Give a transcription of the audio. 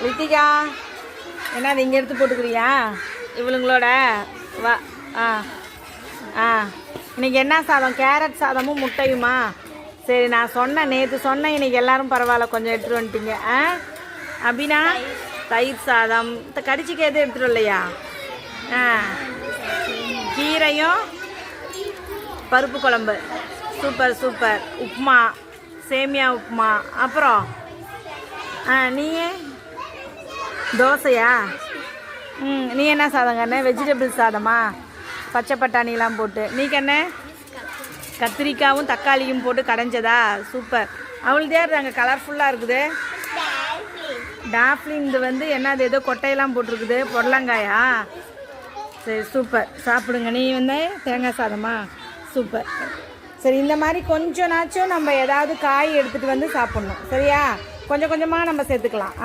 ரித்திகா என்ன இங்கே எடுத்து போட்டுக்கிறியா இவளுங்களோட வா. ஆ ஆ இன்றைக்கி என்ன சாதம்? கேரட் சாதமும் முட்டையுமா? சரி, நான் சொன்னேன், நேற்று சொன்னேன், இன்றைக்கி எல்லோரும் பரவாயில்ல கொஞ்சம் எடுத்துகிட்டு வந்துட்டீங்க. ஆ அப்படின்னா தயிர் சாதம் கடிச்சிக்க எதுவும் எடுத்துகிட்டு வரலையா? ஆ கீரையும் பருப்பு குழம்பு. Super super. உப்புமா, சேமியா உப்புமா. அப்புறம் நீயே தோசையா? நீ என்ன சாதம் கண்ணே? வெஜிடபிள் சாதமா? பச்சை பட்டாணிலாம் போட்டு. நீ கண்ணே கத்திரிக்காயும் தக்காளியும் போட்டு கடைஞ்சதா? சூப்பர். அவளுக்கு அங்கே கலர்ஃபுல்லாக இருக்குது. டாஃப்லின் இது வந்து என்னது ஏதோ கொட்டையெல்லாம் போட்டிருக்குது. பொடலங்காயா? சரி சூப்பர், சாப்பிடுங்க. நீ வந்து தேங்காய் சாதமா? சூப்பர். சரி, இந்த மாதிரி கொஞ்சம் நாச்சும் நம்ம ஏதாவது காய் எடுத்துகிட்டு வந்து சாப்பிட்ணும். சரியா? கொஞ்சம் கொஞ்சமாக நம்ம சேர்த்துக்கலாம்.